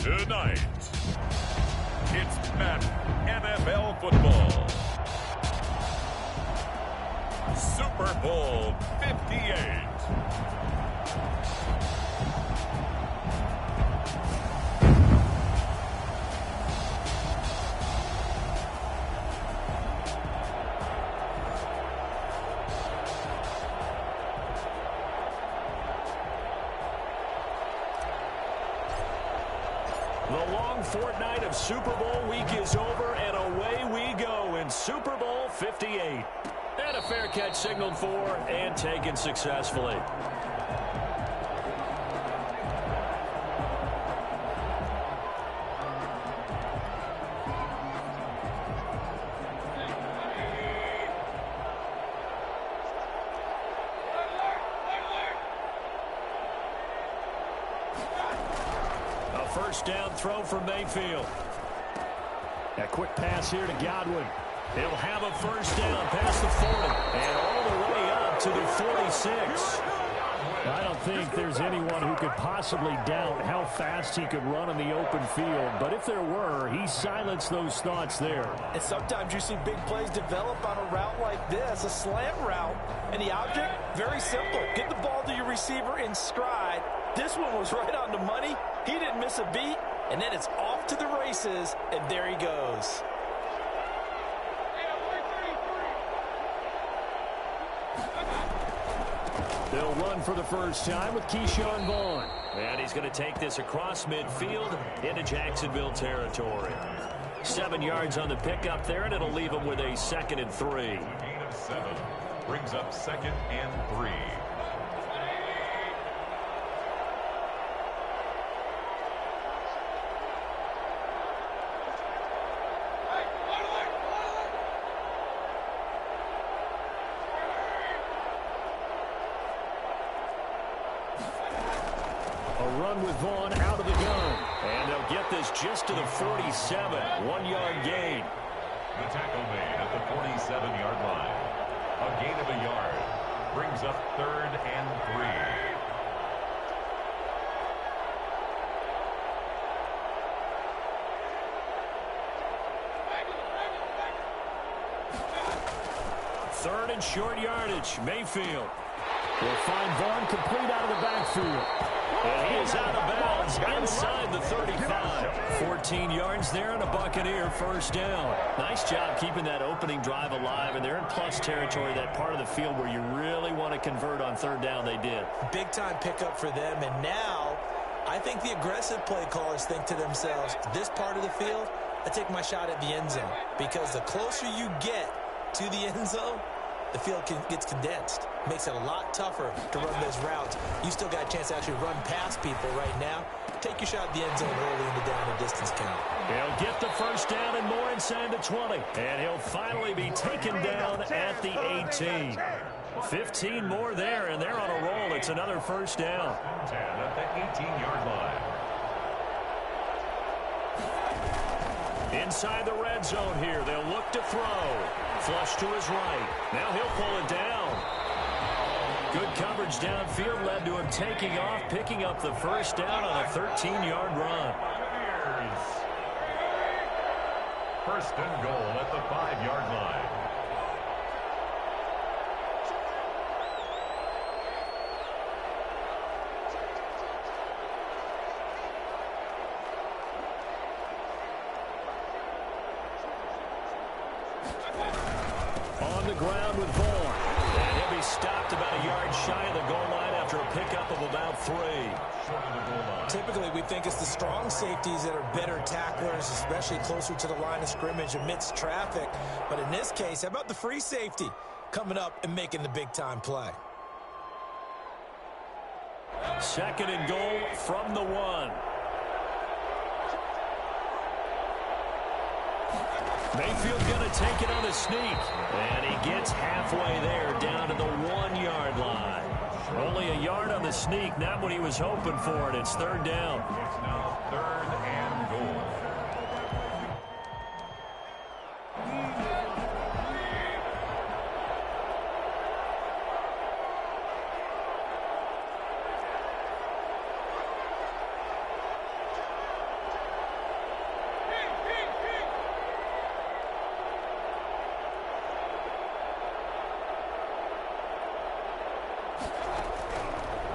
Tonight, it's Madden NFL football. Super Bowl 58. The long fortnight of Super Bowl week is over, and away we go in Super Bowl 58. And a fair catch signaled for and taken successfully. First down throw for Mayfield. A quick pass here to Godwin. He'll have a first down past the 40 and all the way up to the 46. I don't think there's anyone who could possibly doubt how fast he could run on the open field. But if there were, he silenced those thoughts there. And sometimes you see big plays develop on a route like this, a slant route. And the object, very simple. Get the ball to your receiver in stride. This one was right on the money. He didn't miss a beat. And then it's off to the races, and there he goes. They'll run for the first time with Keyshawn Vaughn. And he's going to take this across midfield into Jacksonville territory. 7 yards on the pickup there, and it'll leave him with a 2nd and 3. Gain of 7 brings up 2nd and 3. Run with Vaughn out of the gun. And they'll get this just to the 47. 1-yard gain. The tackle made at the 47-yard line. A gain of a yard brings up 3rd and 3. 3rd and short yardage. Mayfield. We'll find Vaughn complete out of the backfield. And he is out of bounds inside the 35. 14 yards there and a Buccaneer first down. Nice job keeping that opening drive alive, and they're in plus territory, that part of the field where you really want to convert on 3rd down. They did. Big time pickup for them, and now I think the aggressive play callers think to themselves, this part of the field, I take my shot at the end zone, because the closer you get to the end zone, the field gets condensed. Makes it a lot tougher to run those routes. You still got a chance to actually run past people right now. Take your shot at the end zone early in the down and distance count. He'll get the first down and more inside the 20. And he'll finally be taken down at the 18. 15 more there, and they're on a roll. It's another first down. 10 at the 18-yard line. Inside the red zone here. They'll look to throw. Flush to his right. Now he'll pull it down. Good coverage downfield led to him taking off, picking up the first down on a 13-yard run. First and goal at the 5-yard line. On the ground with Vaughn. And he'll be stopped about a yard shy of the goal line after a pickup of about 3. Typically, we think it's the strong safeties that are better tacklers, especially closer to the line of scrimmage amidst traffic. But in this case, how about the free safety coming up and making the big-time play? 2nd and goal from the 1. Mayfield going to take it on a sneak. And he gets halfway there down to the 1-yard line. Only a yard on the sneak, not what he was hoping for, and it's 3rd down. It's now 3rd and goal.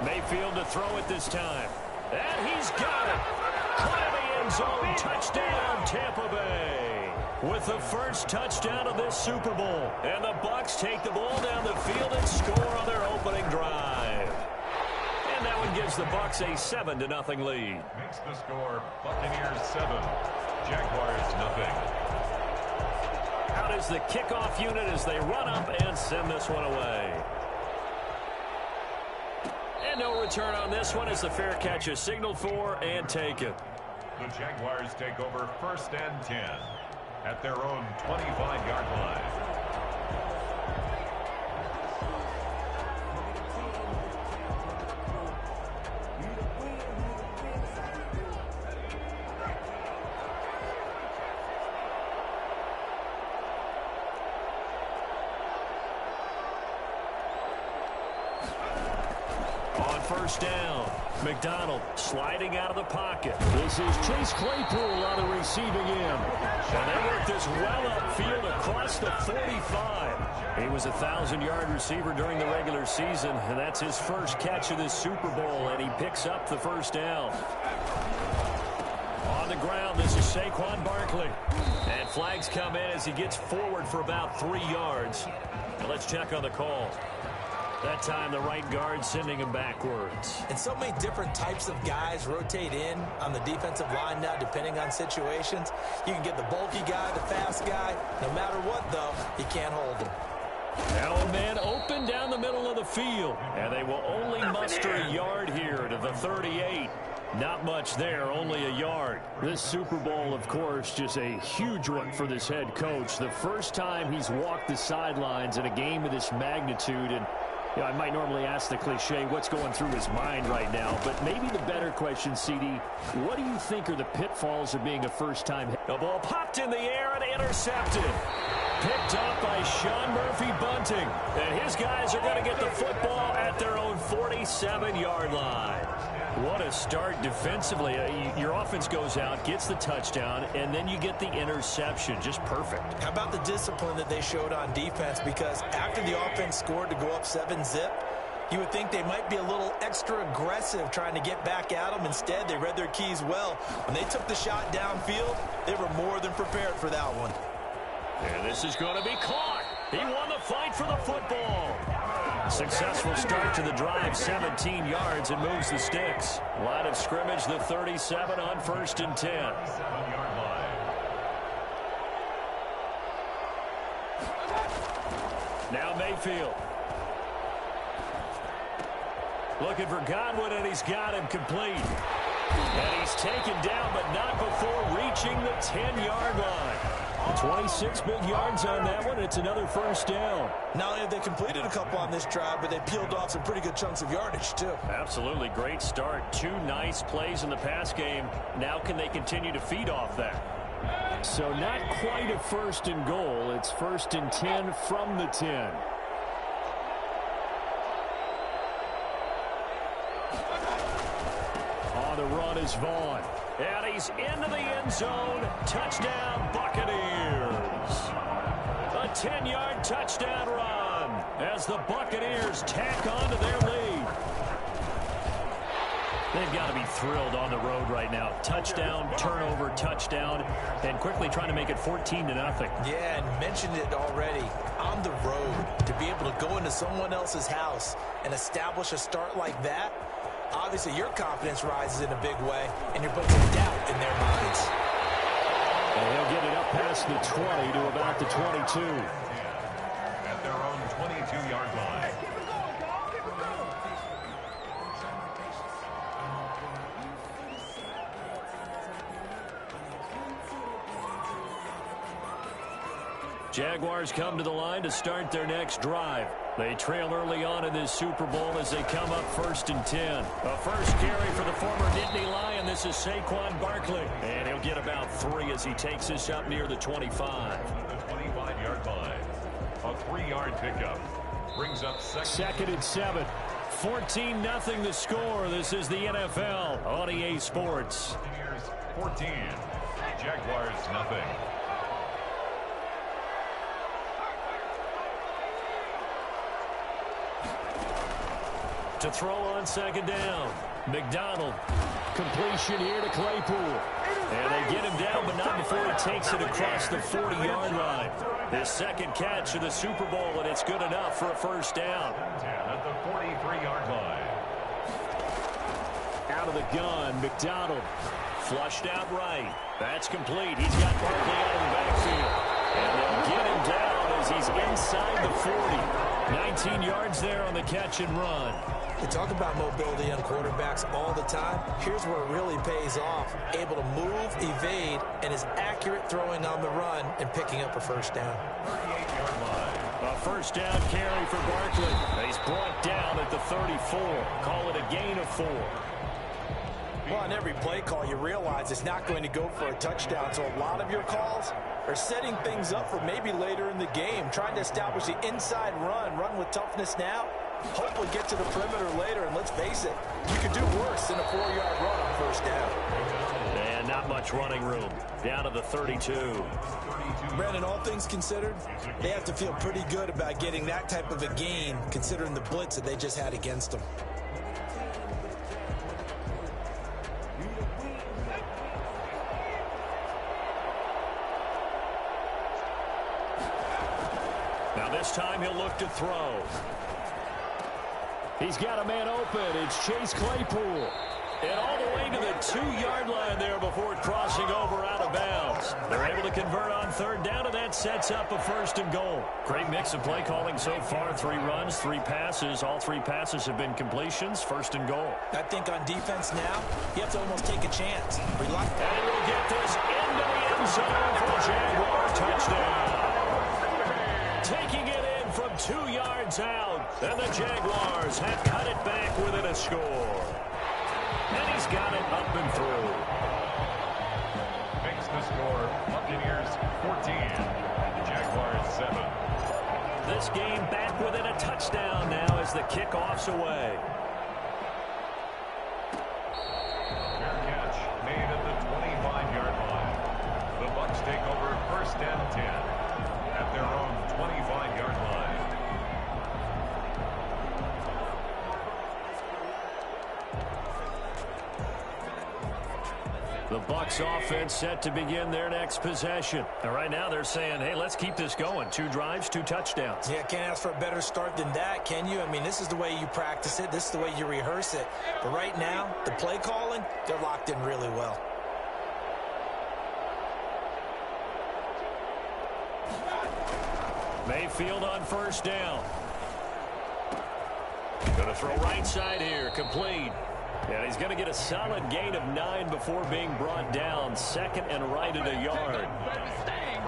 Mayfield to throw it this time. And he's got it. Caught in the end zone. Touchdown, Tampa Bay. With the first touchdown of this Super Bowl. And the Bucs take the ball down the field and score on their opening drive. And that one gives the Bucs a 7-0 lead. Makes the score Buccaneers 7, Jaguars nothing. Out is the kickoff unit as they run up and send this one away. And no return on this one as the fair catch is signaled for and taken. The Jaguars take over 1st and 10 at their own 25-yard line. First down. McDonald sliding out of the pocket. This is Chase Claypool on the receiving end. And they work this well upfield across the 45. He was a 1,000-yard receiver during the regular season, and that's his first catch of this Super Bowl, and he picks up the first down. On the ground, this is Saquon Barkley. And flags come in as he gets forward for about 3 yards. And let's check on the call. That time, the right guard sending him backwards. And so many different types of guys rotate in on the defensive line now, depending on situations. You can get the bulky guy, the fast guy. No matter what, though, you can't hold him. Now a man open down the middle of the field. And they will only muster a yard here to the 38. Not much there, only a yard. This Super Bowl, of course, just a huge one for this head coach. The first time he's walked the sidelines in a game of this magnitude. And you know, I might normally ask the cliche, what's going through his mind right now? But maybe the better question, CD, what do you think are the pitfalls of being a first-time head? The ball popped in the air and intercepted. Picked up by Sean Murphy-Bunting. And his guys are going to get the football at their own 47-yard line. What a start defensively. Your offense goes out, gets the touchdown, and then you get the interception. Just perfect. How about the discipline that they showed on defense? Because after the offense scored to go up 7-zip, you would think they might be a little extra aggressive trying to get back at them. Instead, they read their keys well. When they took the shot downfield, they were more than prepared for that one. And this is going to be caught. He won the fight for the football. Successful start to the drive, 17 yards, and moves the sticks. Line of scrimmage, the 37 on 1st and 10. 7-yard line. Now Mayfield. Looking for Godwin, and he's got him complete. And he's taken down, but not before reaching the 10-yard line. 26 big yards on that one. It's another first down. Not only have they completed a couple on this drive, but they peeled off some pretty good chunks of yardage, too. Absolutely. Great start. 2 nice plays in the pass game. Now can they continue to feed off that? So not quite a 1st and goal. It's 1st and 10 from the 10. On the run is Vaughn. And he's into the end zone. Touchdown, Buccaneers. A 10-yard touchdown run as the Buccaneers tack on to their lead. They've got to be thrilled on the road right now. Touchdown, turnover, touchdown, and quickly trying to make it 14-0. Yeah, and mentioned it already. On the road, to be able to go into someone else's house and establish a start like that, obviously your confidence rises in a big way, and you're putting some doubt in their minds. And he'll get it up past the 20 to about the 22. At their own 22-yard line. Jaguars come to the line to start their next drive. They trail early on in this Super Bowl as they come up 1st and 10. A first carry for the former Nittany Lion. This is Saquon Barkley. And he'll get about 3 as he takes this up near the 25. The 25-yard line. A 3-yard pickup. Brings up second and 7. 14-0 the score. This is the NFL on EA Sports. 14. Jaguars nothing. To throw on second down. McDonald. Completion here to Claypool. And they get him down, but not before he takes it across the 40-yard line. His second catch of the Super Bowl, and it's good enough for a first down. 10 at the 43-yard line. Out of the gun, McDonald. Flushed out right. That's complete. He's got Barkley out of the backfield. And they'll get him down as he's inside the 40. 19 yards there on the catch and run. We talk about mobility on quarterbacks all the time. Here's where it really pays off. Able to move, evade, and is accurate throwing on the run and picking up a first down. 38-yard line. A first down carry for Barkley. He's brought down at the 34. Call it a gain of 4. Well, on every play call, you realize it's not going to go for a touchdown. So a lot of your calls are setting things up for maybe later in the game, trying to establish the inside run with toughness now, hopefully get to the perimeter later. And let's face it, you could do worse than a 4-yard run on first down. And not much running room. Down to the 32. Brandon, all things considered, they have to feel pretty good about getting that type of a gain, considering the blitz that they just had against them. Now this time he'll look to throw. He's got a man open. It's Chase Claypool. And all the way to the 2-yard line there before crossing over out of bounds. They're able to convert on third down, and that sets up a first and goal. Great mix of play calling so far. 3 runs, 3 passes. All 3 passes have been completions. First and goal. I think on defense now, you have to almost take a chance. Relax. And we'll get this into the end zone for a Jaguar touchdown. Taking it in from 2 yards out. And the Jaguars have cut it back within a score. And he's got it up and through. Makes the score Buccaneers 14 and the Jaguars 7. This game back within a touchdown now as the kickoff's away. Fair catch made at the 25-yard line. The Bucs take over first and 10 at their own 25-yard line. The Bucs offense set to begin their next possession. And right now they're saying, hey, let's keep this going. 2 drives, 2 touchdowns. Yeah, can't ask for a better start than that, can you? I mean, this is the way you practice it. This is the way you rehearse it. But right now, the play calling, they're locked in really well. Mayfield on first down. Going to throw right side here. Complete. And he's going to get a solid gain of 9 before being brought down. Second and right at a yard.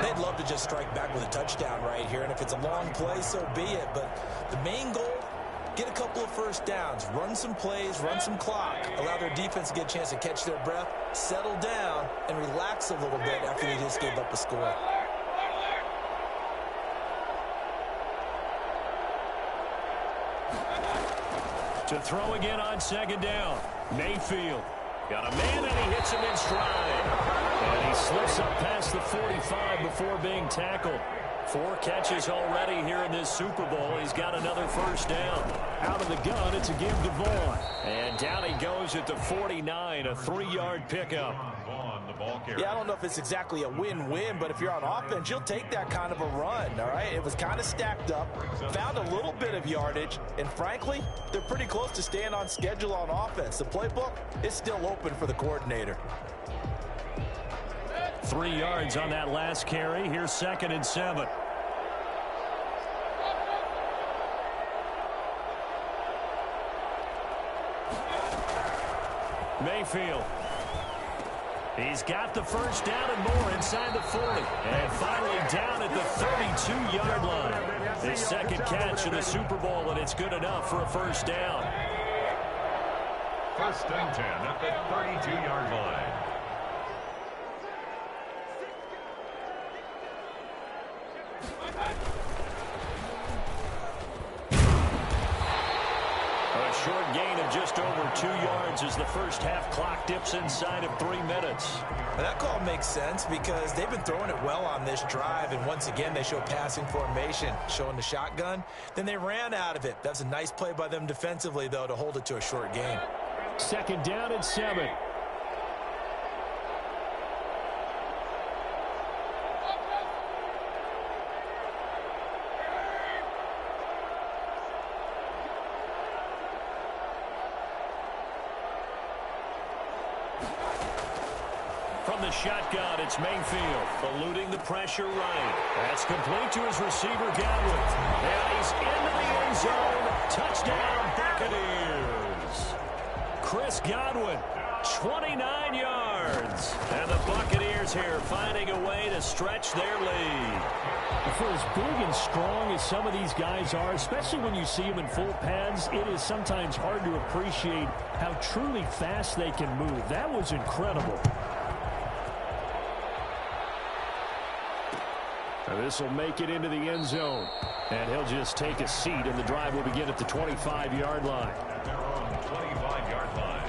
They'd love to just strike back with a touchdown right here. And if it's a long play, so be it. But the main goal, get a couple of first downs. Run some plays, run some clock. Allow their defense to get a chance to catch their breath, settle down, and relax a little bit after they just gave up a score. To throw again on second down. Mayfield. Got a man, and he hits him in stride. And he slips up past the 45 before being tackled. 4 catches already here in this Super Bowl. He's got another first down. Out of the gun, it's a give to Vaughn. And down he goes at the 49, a 3-yard pickup. Yeah, I don't know if it's exactly a win-win, but if you're on offense, you'll take that kind of a run, all right? It was kind of stacked up, found a little bit of yardage, and frankly, they're pretty close to staying on schedule on offense. The playbook is still open for the coordinator. 3 yards on that last carry. Here's 2nd and 7. Mayfield. He's got the first down and more inside the 40. And finally down at the 32-yard line. His second catch in the Super Bowl, and it's good enough for a first down. First and 10 at the 32-yard line. A short gain of just over 2 yards as the first half clock dips inside of 3 minutes. Well, that call makes sense because they've been throwing it well on this drive, and once again they show passing formation, showing the shotgun. Then they ran out of it. That's a nice play by them defensively, though, to hold it to a short gain. 2nd down and 7. From the shotgun, it's Mayfield, eluding the pressure right. That's complete to his receiver, Godwin. And he's into the end zone. Touchdown, Buccaneers. Chris Godwin, 29 yards. And the Buccaneers here finding a way to stretch their lead. For as big and strong as some of these guys are, especially when you see them in full pads, it is sometimes hard to appreciate how truly fast they can move. That was incredible. This will make it into the end zone. And he'll just take a seat, and the drive will begin at the 25-yard line. At their own 25-yard line.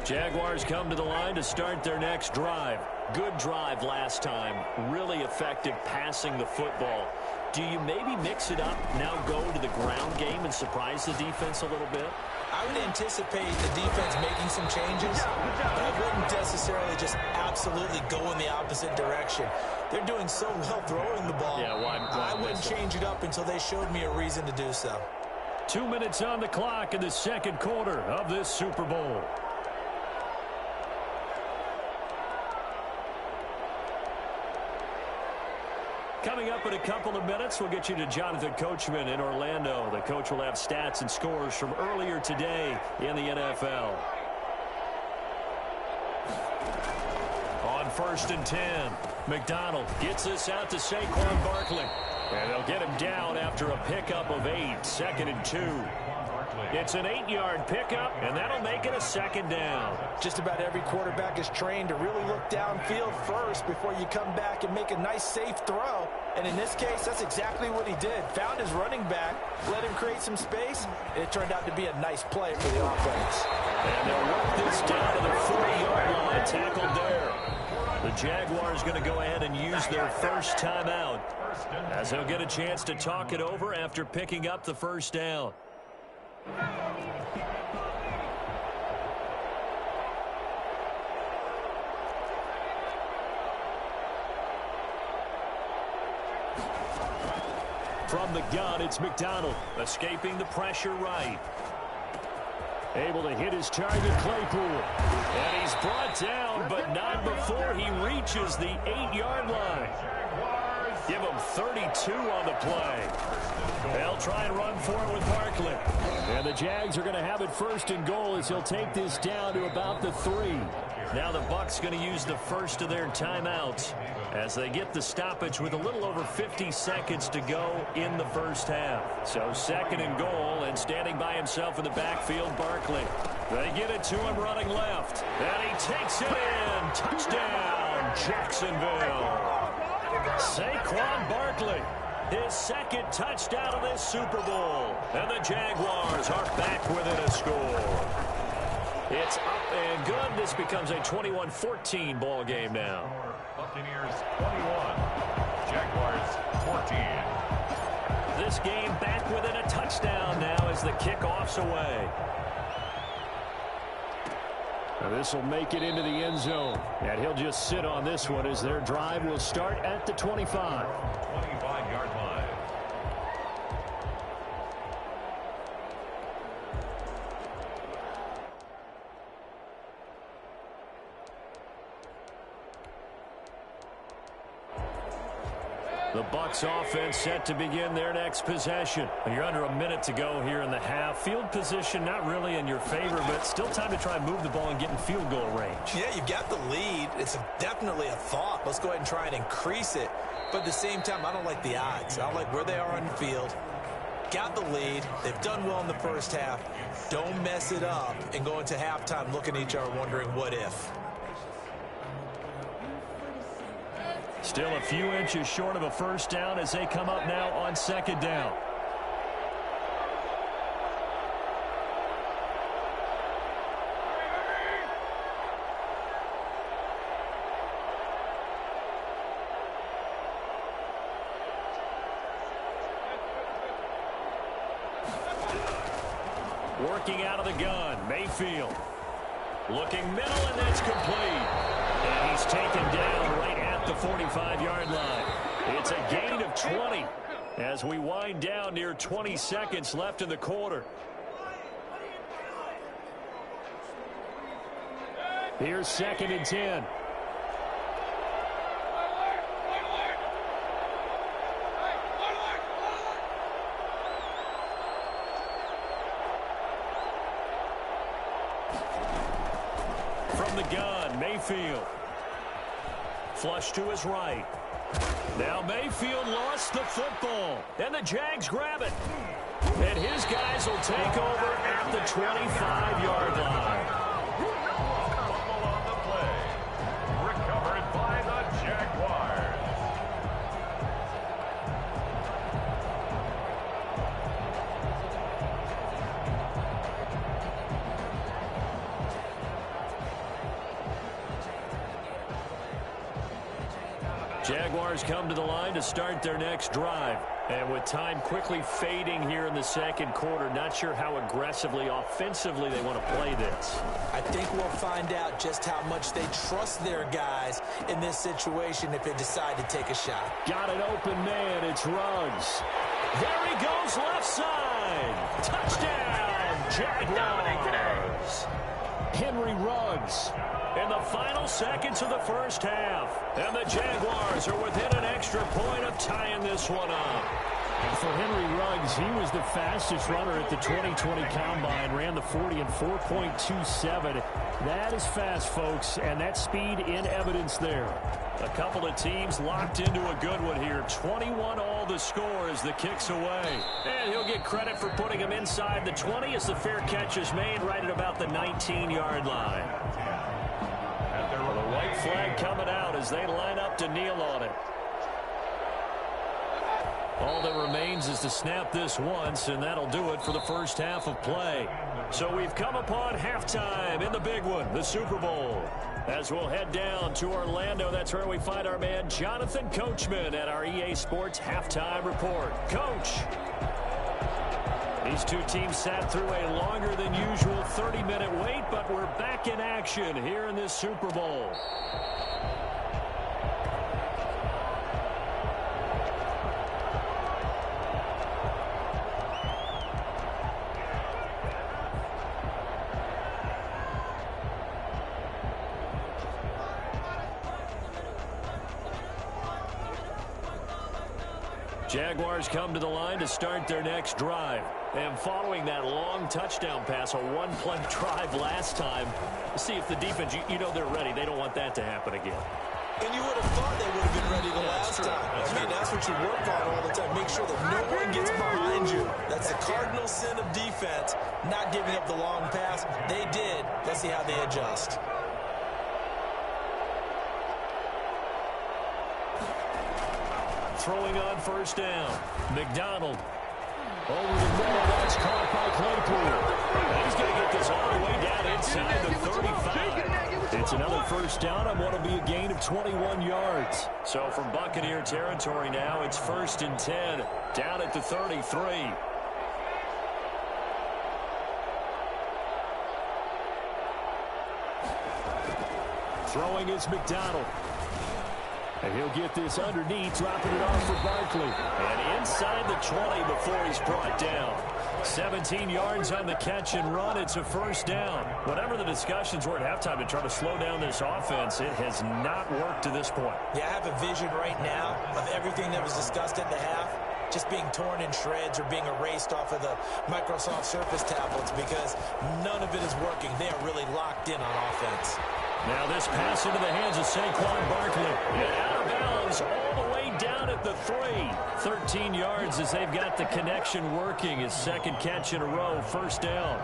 Jaguars come to the line to start their next drive. Good drive last time. Really effective passing the football. Do you maybe mix it up, now go to the ground game and surprise the defense a little bit? I would anticipate the defense making some changes, but I wouldn't necessarily just absolutely go in the opposite direction. They're doing so well throwing the ball. Yeah, I wouldn't change it up until they showed me a reason to do so. 2 minutes on the clock in the second quarter of this Super Bowl. Coming up in a couple of minutes, we'll get you to Jonathan Coachman in Orlando. The coach will have stats and scores from earlier today in the NFL. On 1st and 10, McDonald gets this out to Saquon Barkley. And they'll get him down after a pickup of 8, 2nd and 2. It's an 8-yard pickup, and that'll make it a 2nd down. Just about every quarterback is trained to really look downfield first before you come back and make a nice, safe throw. And in this case, that's exactly what he did. Found his running back, let him create some space, and it turned out to be a nice play for the offense. And they'll work this down to the 40-yard line, tackled there. The Jaguars going to go ahead and use their first timeout as they'll get a chance to talk it over after picking up the first down. From the gun, it's McDonald, escaping the pressure right. Able to hit his target, Claypool. And he's brought down, but not before he reaches the 8-yard line. Give him 32 on the play. They'll try and run for it with Barkley. And the Jags are going to have it 1st and goal as he'll take this down to about the 3. Now the Bucs going to use the first of their timeouts as they get the stoppage with a little over 50 seconds to go in the first half. So 2nd and goal, and standing by himself in the backfield, Barkley. They get it to him running left. And he takes it in. Touchdown, Jacksonville. Saquon Barkley, his 2nd touchdown of this Super Bowl. And the Jaguars are back within a score. It's up and good. This becomes a 21-14 ball game now. Buccaneers 21, Jaguars 14. This game back within a touchdown now as the kickoff's away. Now this will make it into the end zone. And he'll just sit on this one as their drive will start at the 25. 25-yard line. The Bucs offense set to begin their next possession. You're under a minute to go here in the half. Field position not really in your favor, but still time to try and move the ball and get in field goal range. Yeah, you've got the lead. It's definitely a thought. Let's go ahead and try and increase it. But at the same time, I don't like the odds. I don't like where they are on the field. got the lead. They've done well in the first half. Don't mess it up and go into halftime looking at each other wondering what if. Still a few inches short of a first down as they come up now on second down. Working out of the gun, Mayfield. Looking middle, and that's complete. And he's taken down right at the 45-yard line. It's a gain of 20 as we wind down near 20 seconds left in the quarter. Here's 2nd and 10. From the gun, Mayfield. Flush to his right. Now Mayfield lost the football, and the Jags grab it. And his guys will take over at the 25-yard line. Fumble on the play. Recovered by the Jaguars. Jaguars come to the line to start their next drive. And with time quickly fading here in the second quarter, not sure how aggressively, offensively they want to play this. I think we'll find out just how much they trust their guys in this situation if they decide to take a shot. Got an open man. It's Ruggs. There he goes, left side. Touchdown, Jaguars. Henry Ruggs in the final seconds of the first half. And the Jaguars are within an extra point of tying this one up. For Henry Ruggs, he was the fastest runner at the 2020 Combine, ran the 40 in 4.27. That is fast, folks, and that speed in evidence there. A couple of teams locked into a good one here. 21 all the score as the kick's away. And he'll get credit for putting him inside the 20 as the fair catch is made right at about the 19-yard line. The white flag coming out as they line up to kneel on it. All that remains is to snap this once, and that'll do it for the first half of play. So we've come upon halftime in the big one, the Super Bowl. As we'll head down to Orlando, that's where we find our man Jonathan Coachman at our EA Sports Halftime Report. Coach. These two teams sat through a longer than usual 30-minute wait, but we're back in action here in this Super Bowl. Jaguars come to the line to start their next drive. And following that long touchdown pass, a one-play drive last time, see if the defense, you know they're ready. They don't want that to happen again. And you would have thought they would have been ready the last time. I mean, that's what you work on all the time. Make sure that no one gets behind you. That's the cardinal sin of defense, not giving up the long pass. They did. Let's see how they adjust. Throwing on first down. McDonald. Over the middle. That's caught by Claypool. And he's going to get this all the way down inside the 35. It's another first down on what will be a gain of 21 yards. So from Buccaneer territory now, it's 1st and 10. Down at the 33. Throwing is McDonald. And he'll get this underneath, dropping it off for Barkley. And inside the 20 before he's brought down. 17 yards on the catch and run. It's a first down. Whatever the discussions were at halftime to try to slow down this offense, it has not worked to this point. Yeah, I have a vision right now of everything that was discussed at the half just being torn in shreds or being erased off of the Microsoft Surface tablets because none of it is working. They are really locked in on offense. Now this pass into the hands of Saquon Barkley. And out of bounds all the way down at the 3. 13 yards as they've got the connection working. His second catch in a row, first down.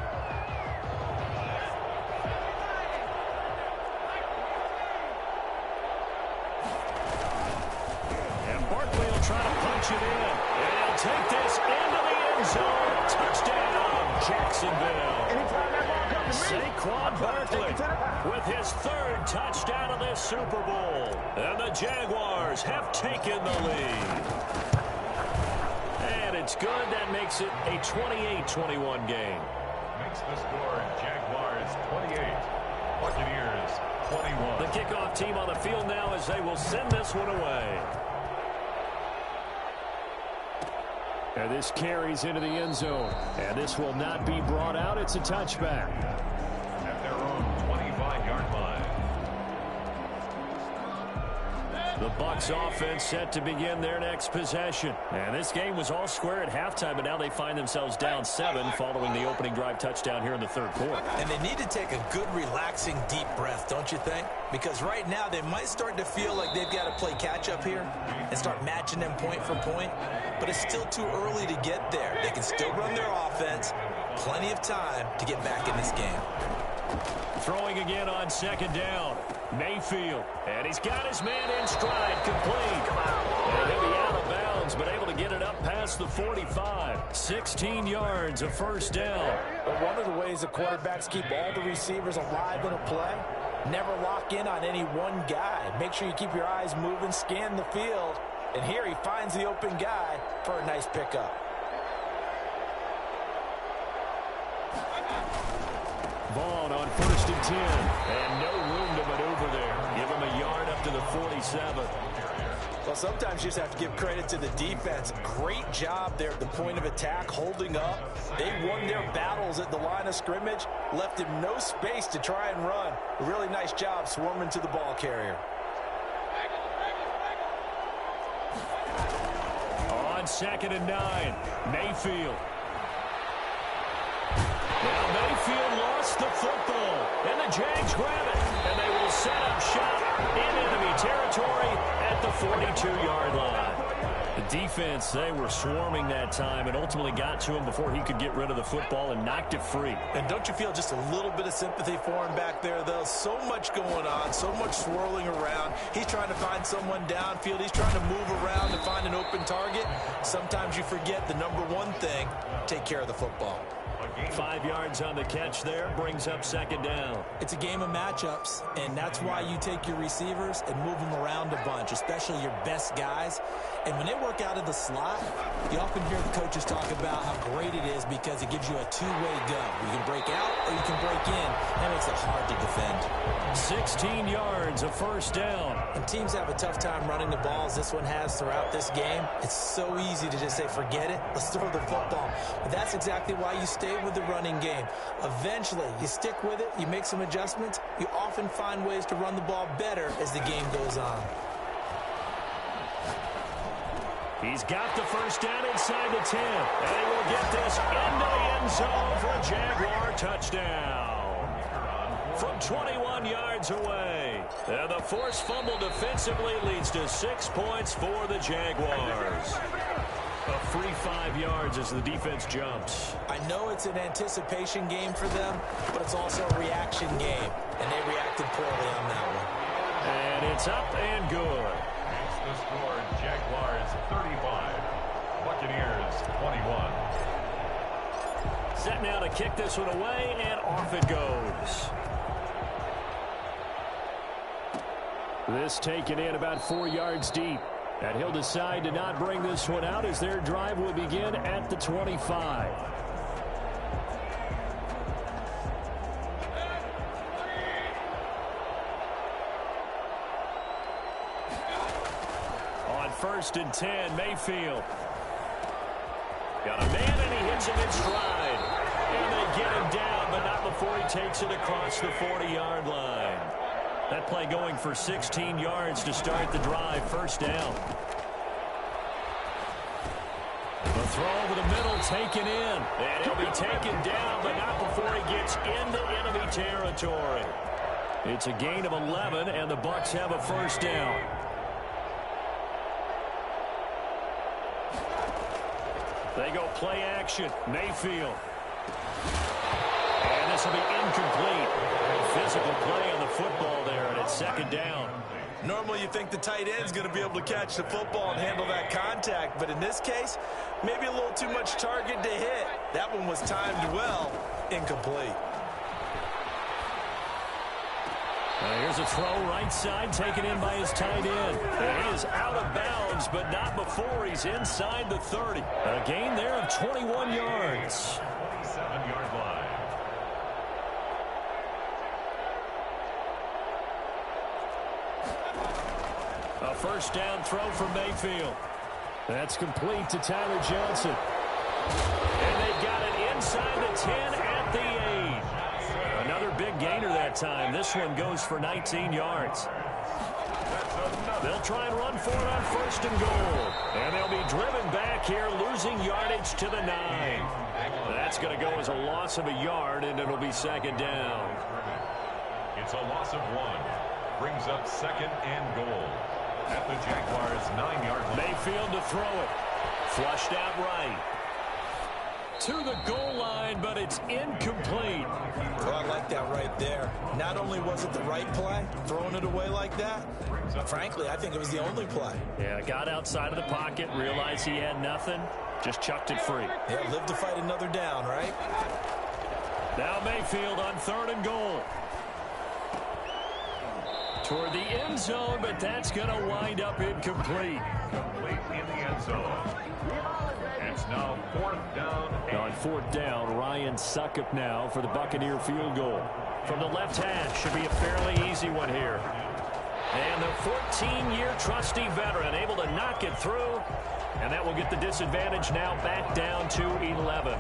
And Barkley will try to punch it in. And he'll take this into the end zone. Touchdown, Jacksonville. Saquon Barkley with his third touchdown of this Super Bowl. And the Jaguars have taken the lead. And it's good. That makes it a 28-21 game. Makes the score Jaguars 28, Buccaneers 21. The kickoff team on the field now as they will send this one away. And this carries into the end zone. And this will not be brought out. It's a touchback. At their own 25-yard line. The Bucs offense set to begin their next possession. And this game was all square at halftime, but now they find themselves down 7 following the opening drive touchdown here in the third quarter. And they need to take a good, relaxing, deep breath, don't you think? Because right now they might start to feel like they've got to play catch-up here and start matching them point for point. But it's still too early to get there. They can still run their offense. Plenty of time to get back in this game. Throwing again on second down. Mayfield. And he's got his man in stride, complete. And he'll be out of bounds, but able to get it up past the 45. 16 yards, a first down. But one of the ways the quarterbacks keep all the receivers alive in a play, never lock in on any one guy. Make sure you keep your eyes moving, scan the field. And here he finds the open guy for a nice pickup. Vaughn on 1st and 10. And no room to maneuver there. Give him a yard up to the 47. Well, sometimes you just have to give credit to the defense. Great job there at the point of attack, holding up. They won their battles at the line of scrimmage, left him no space to try and run. A really nice job swarming to the ball carrier. On 2nd and 9, Mayfield. Now Mayfield lost the football, and the Jags grab it, and they will set up shop in enemy territory at the 42-yard line. The defense, they were swarming that time and ultimately got to him before he could get rid of the football and knocked it free. And don't you feel just a little bit of sympathy for him back there, though? So much going on, so much swirling around. He's trying to find someone downfield. He's trying to move around to find an open target. Sometimes you forget the number one thing, take care of the football. 5 yards on the catch there, brings up second down. It's a game of matchups, and that's why you take your receivers and move them around a bunch, especially your best guys. And when they work out of the slot, you often hear the coaches talk about how great it is because it gives you a two-way go. You can break out or you can break in. That makes it hard to defend. 16 yards, a first down. And teams have a tough time running the ball as this one has throughout this game. It's so easy to just say, forget it, let's throw the football. But that's exactly why you stay with the running game. Eventually, you stick with it, you make some adjustments, you often find ways to run the ball better as the game goes on. He's got the first down inside the 10, and he will get this into the end zone for a Jaguar touchdown. From 21 yards away. And the forced fumble defensively leads to 6 points for the Jaguars. A free 5 yards as the defense jumps. I know it's an anticipation game for them, but it's also a reaction game, and they reacted poorly on that one. And it's up and good. Makes the score Jaguars 35, Buccaneers 21. Set now to kick this one away, and off it goes. This taken in about 4 yards deep. And he'll decide to not bring this one out as their drive will begin at the 25. On 1st and 10, Mayfield. Got a man, and he hits him in stride. And they get him down, but not before he takes it across the 40-yard line. That play going for 16 yards to start the drive, first down. The throw over the middle taken in. And he'll be taken down, but not before he gets into enemy territory. It's a gain of 11, and the Bucs have a first down. They go play action. Mayfield. And this will be incomplete. Physical play on the football there, and it's second down. Normally you think the tight end's going to be able to catch the football and handle that contact, but in this case, maybe a little too much target to hit. That one was timed well, incomplete. Here's a throw right side taken in by his tight end. And he is out of bounds, but not before he's inside the 30. A gain there of 21 yards. 27-yard line. A first down throw from Mayfield. That's complete to Tyler Johnson. And they've got it inside the 10 at the 8. Another big gainer that time. This one goes for 19 yards. They'll try and run for it on first and goal. And they'll be driven back here, losing yardage to the 9. That's going to go as a loss of a yard, and it'll be second down. It's a loss of 1. Brings up second and goal at the Jaguars' 9-yard line. Mayfield to throw it. Flushed out right. To the goal line, but it's incomplete. Well, I like that right there. Not only was it the right play, throwing it away like that, frankly, I think it was the only play. Yeah, got outside of the pocket, realized he had nothing, just chucked it free. Yeah, live to fight another down, right? Now Mayfield on third and goal. Toward the end zone, but that's going to wind up incomplete. Complete in the end zone. It's now fourth down. On fourth down, Ryan Succop now for the Buccaneer field goal. From the left hash, should be a fairly easy one here. And the 14-year trusty veteran able to knock it through. And that will get the disadvantage now back down to 11.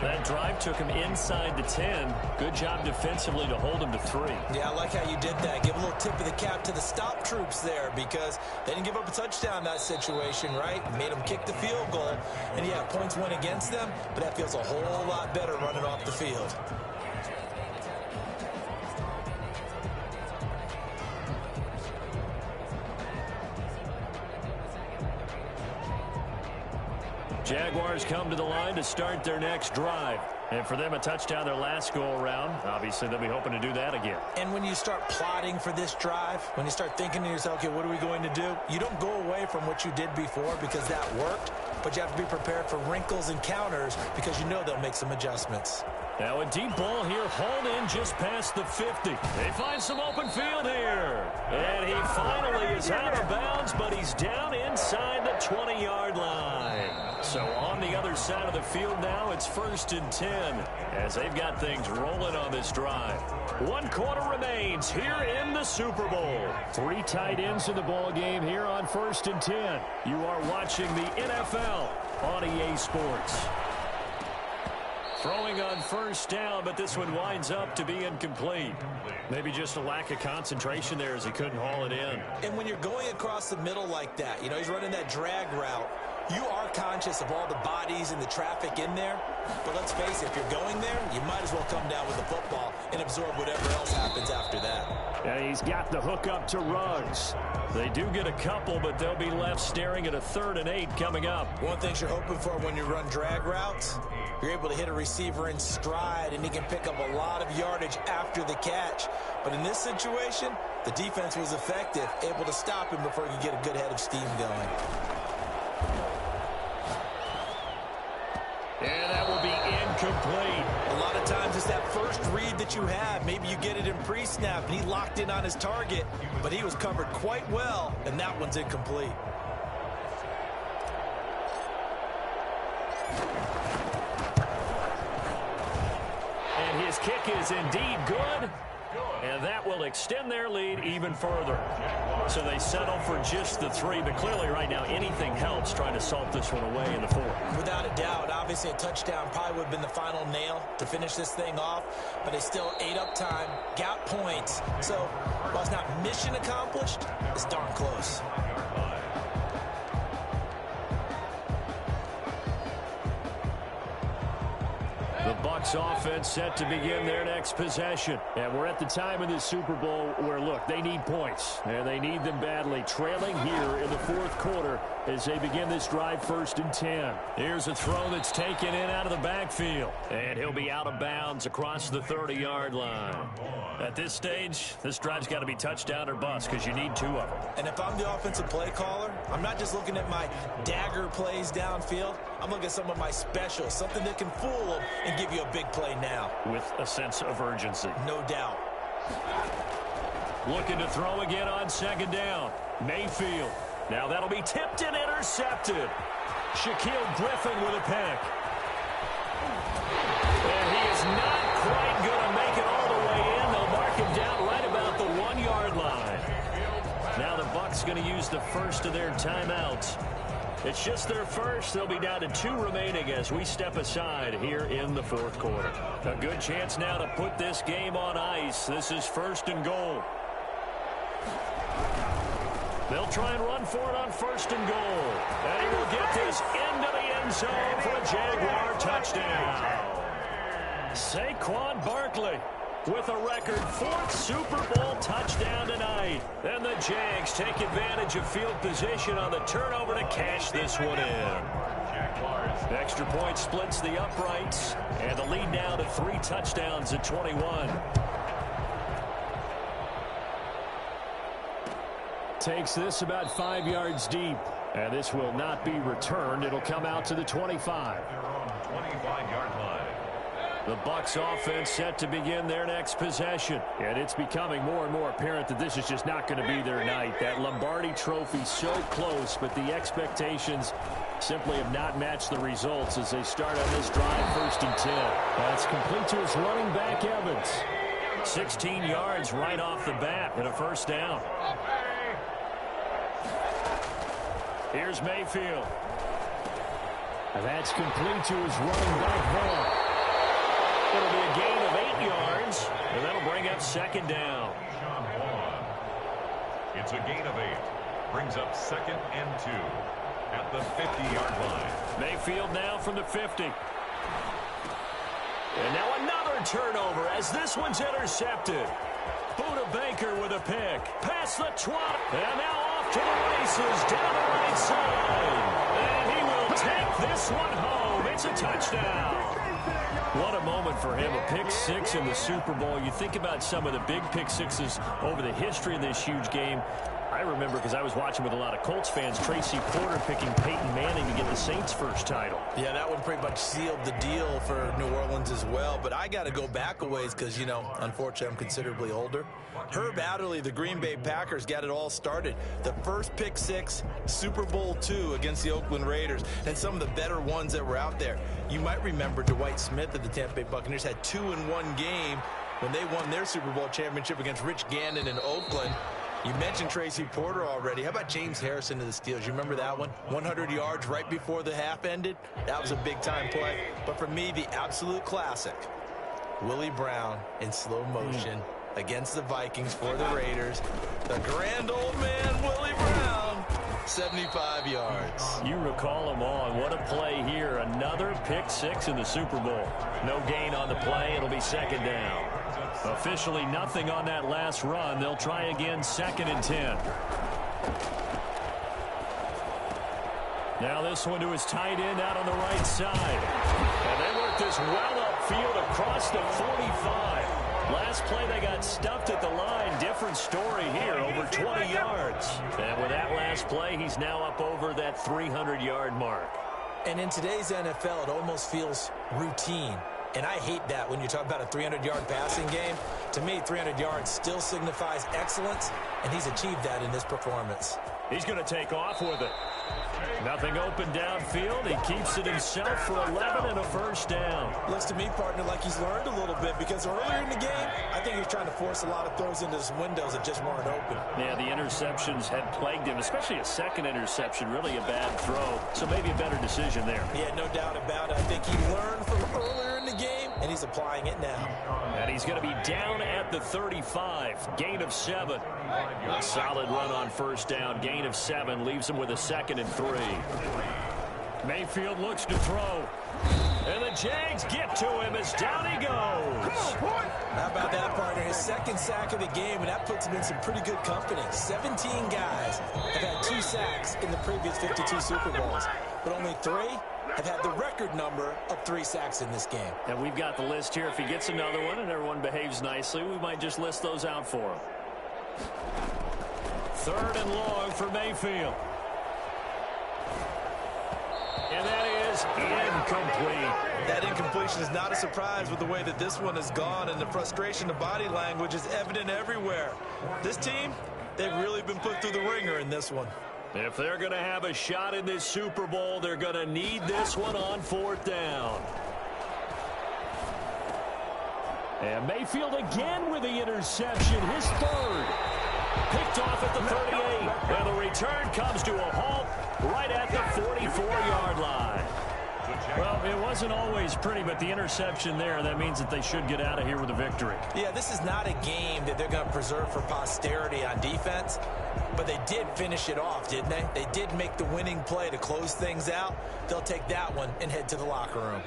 That drive took him inside the 10. Good job defensively to hold him to 3. Yeah, I like how you did that. Give a little tip of the cap to the stop troops there because they didn't give up a touchdown in that situation, right? Made them kick the field goal. And, yeah, points went against them, but that feels a whole lot better running off the field. Jaguars come to the line to start their next drive. And for them, a touchdown their last go-around. Obviously, they'll be hoping to do that again. And when you start plotting for this drive, when you start thinking to yourself, okay, what are we going to do? You don't go away from what you did before because that worked, but you have to be prepared for wrinkles and counters because you know they'll make some adjustments. Now a deep ball here, hauled in just past the 50. They find some open field here. And he finally is out of bounds, but he's down inside the 20-yard line. So on the other side of the field now, it's first and 10 as they've got things rolling on this drive. 1 quarter remains here in the Super Bowl. 3 tight ends in the ball game here on first and 10. You are watching the NFL on EA Sports. Throwing on first down, but this one winds up to be incomplete. Maybe just a lack of concentration there as he couldn't haul it in. And when you're going across the middle like that, you know, he's running that drag route, you are conscious of all the bodies and the traffic in there. But let's face it, if you're going there, you might as well come down with the football and absorb whatever else happens after that. And he's got the hook up to Ruggs. They do get a couple, but they'll be left staring at a 3rd and 8 coming up. One thing you're hoping for when you run drag routes, you're able to hit a receiver in stride, and he can pick up a lot of yardage after the catch. But in this situation, the defense was effective, able to stop him before he could get a good head of steam going. And that will be incomplete. A lot of times it's that first read that you have. Maybe you get it in pre-snap, and he locked in on his target, but he was covered quite well, and that one's incomplete. And his kick is indeed good. And that will extend their lead even further. So they settle for just the 3, but clearly right now anything helps trying to salt this one away in the 4th. Without a doubt, obviously a touchdown probably would have been the final nail to finish this thing off, but they still ate up time, got points. So while it's not mission accomplished, it's darn close. The Bucs offense set to begin their next possession. And we're at the time in this Super Bowl where, look, they need points. And they need them badly. Trailing here in the 4th quarter as they begin this drive 1st and 10. Here's a throw that's taken in out of the backfield. And he'll be out of bounds across the 30-yard line. At this stage, this drive's got to be touchdown or bust because you need 2 of them. And if I'm the offensive play caller, I'm not just looking at my dagger plays downfield. I'm looking at some of my specials, something that can fool them and give you a big play now. With a sense of urgency. No doubt. Looking to throw again on 2nd down. Mayfield. Now that'll be tipped and intercepted. Shaquille Griffin with a pick. And he is not quite going to make it all the way in. They'll mark him down right about the 1-yard line. Now the Bucs going to use the first of their timeouts. It's just their first. They'll be down to 2 remaining as we step aside here in the 4th quarter. A good chance now to put this game on ice. This is 1st and goal. They'll try and run for it on 1st and goal. And he will get this into the end zone for a Jaguar touchdown. Saquon Barkley with a record 4th Super Bowl touchdown tonight. And the Jags take advantage of field position on the turnover to cash this one in. The extra point splits the uprights. And the lead now to 3 touchdowns at 21. Takes this about 5 yards deep. And this will not be returned. It'll come out to the 25. Their own 25-yard line. The Bucs offense set to begin their next possession. And it's becoming more and more apparent that this is just not going to be their night. That Lombardi trophy so close, but the expectations simply have not matched the results as they start on this drive 1st and 10. That's complete to his running back, Evans. 16 yards right off the bat and a 1st down. Here's Mayfield. And that's complete to his running back, Vaughn. It'll be a gain of 8 yards, and that'll bring up 2nd down. It's a gain of 8. Brings up 2nd and 2 at the 50-yard line. Mayfield now from the 50. And now another turnover as this one's intercepted. Buda Baker with a pick. Past the 20. And now off to the races down the right side. And he will take this one home. It's a touchdown. What a moment for him, a pick 6 in the Super Bowl. You think about some of the big pick 6s over the history of this huge game. I remember, because I was watching with a lot of Colts fans, Tracy Porter picking Peyton Manning to get the Saints' first title. Yeah, that one pretty much sealed the deal for New Orleans as well. But I got to go back a ways because, you know, unfortunately I'm considerably older. Herb Adderley, the Green Bay Packers, got it all started. The first pick 6, Super Bowl II against the Oakland Raiders, and some of the better ones that were out there. You might remember Dwight Smith of the Tampa Bay Buccaneers had 2 in one game when they won their Super Bowl championship against Rich Gannon in Oakland. You mentioned Tracy Porter already. How about James Harrison to the Steelers? You remember that one? 100 yards right before the half ended? That was a big-time play. But for me, the absolute classic, Willie Brown in slow motion against the Vikings for the Raiders. The grand old man, Willie Brown, 75 yards. You recall them all, and what a play here. Another pick 6 in the Super Bowl. No gain on the play. It'll be 2nd down. Officially nothing on that last run. They'll try again 2nd and 10. Now this one to his tight end out on the right side. And they work this well upfield across the 45. Last play they got stuffed at the line. Different story here, over 20 yards. And with that last play, he's now up over that 300-yard mark. And in today's NFL, it almost feels routine. And I hate that when you talk about a 300-yard passing game. To me, 300 yards still signifies excellence, and he's achieved that in this performance. He's going to take off with it. Nothing open downfield. He keeps it himself for 11 and a 1st down. Looks to me, partner, like he's learned a little bit because earlier in the game, I think he was trying to force a lot of throws into his windows that just weren't open. Yeah, the interceptions had plagued him, especially a 2nd interception, really a bad throw. So maybe a better decision there. Yeah, no doubt about it. I think he learned from earlier in the game, and he's applying it now. And he's going to be down at the 35. Gain of 7. A solid run on 1st down. Gain of 7 leaves him with a 2nd and 3. Mayfield looks to throw. And the Jags get to him as down he goes. How about that, partner? His second sack of the game, and that puts him in some pretty good company. 17 guys have had 2 sacks in the previous 52 Super Bowls, but only 3 have had the record number of 3 sacks in this game. And we've got the list here. If he gets another one and everyone behaves nicely, we might just list those out for him. 3rd and long for Mayfield. And that is incomplete. That incompletion is not a surprise with the way that this one has gone, and the frustration of body language is evident everywhere. This team, they've really been put through the ringer in this one. If they're going to have a shot in this Super Bowl, they're going to need this one on 4th down. And Mayfield again with the interception, his 3rd. Picked off at the 38. And the return comes to a halt right at the 44-yard line. Well, it wasn't always pretty, but the interception there, that means that they should get out of here with a victory. Yeah, this is not a game that they're going to preserve for posterity on defense, but they did finish it off, didn't they? They did make the winning play to close things out. They'll take that one and head to the locker room.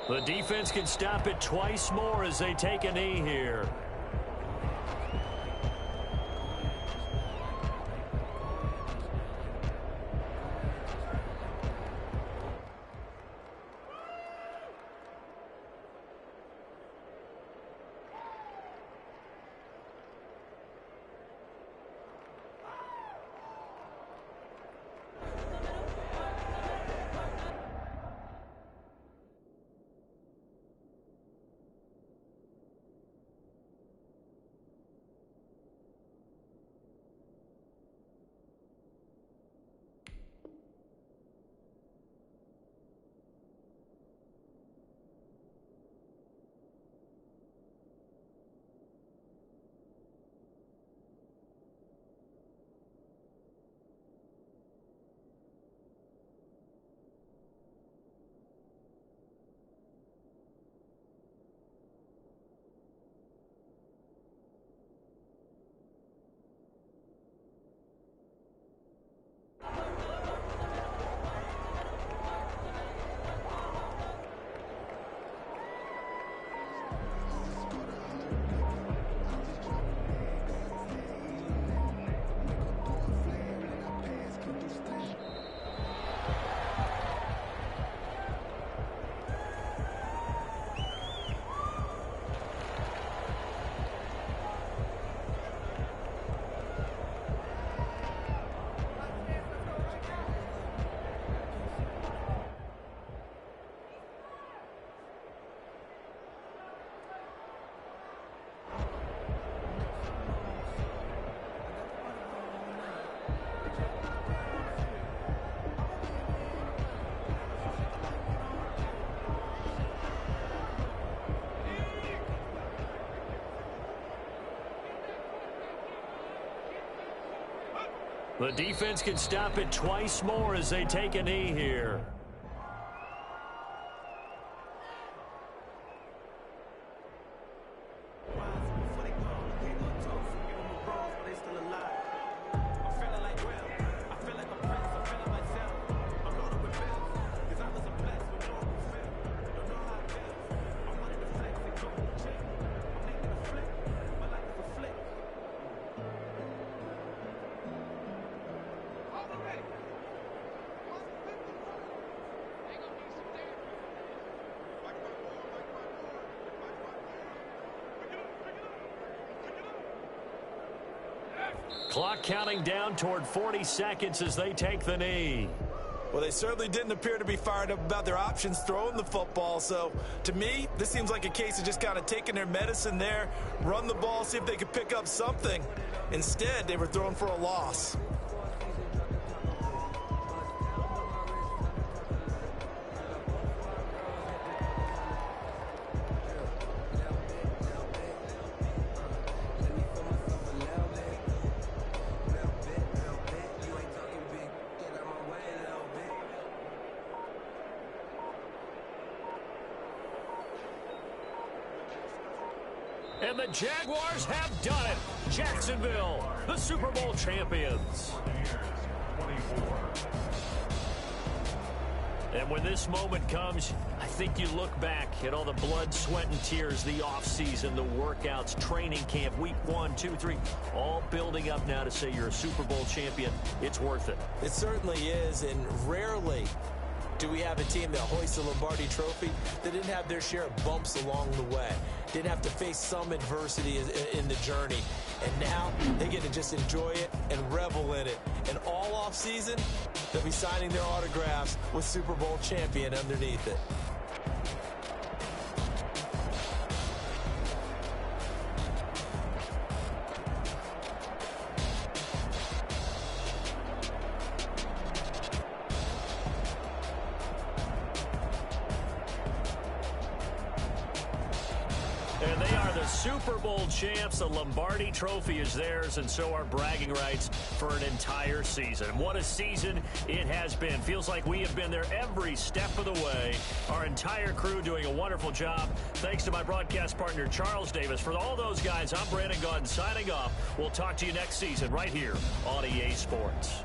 The defense can stop it twice more as they take a knee here. The defense can stop it twice more as they take a knee here. Clock counting down toward 40 seconds as they take the knee. Well, they certainly didn't appear to be fired up about their options throwing the football. So, to me, this seems like a case of just kind of taking their medicine there, run the ball, see if they could pick up something. Instead, they were throwing for a loss. And the Jaguars have done it. Jacksonville, the Super Bowl champions. And when this moment comes, I think you look back at all the blood, sweat, and tears, the offseason, the workouts, training camp, week 1, 2, 3, all building up now to say you're a Super Bowl champion. It's worth it. It certainly is, and rarely do we have a team that hoists the Lombardi Trophy that didn't have their share of bumps along the way, didn't have to face some adversity in the journey. And now they get to just enjoy it and revel in it. And all off season, they'll be signing their autographs with Super Bowl champion underneath it. And they are the Super Bowl champs. The Lombardi Trophy is theirs, and so are bragging rights for an entire season. What a season it has been. Feels like we have been there every step of the way. Our entire crew doing a wonderful job. Thanks to my broadcast partner, Charles Davis. For all those guys, I'm Brandon Gaudin signing off. We'll talk to you next season right here on EA Sports.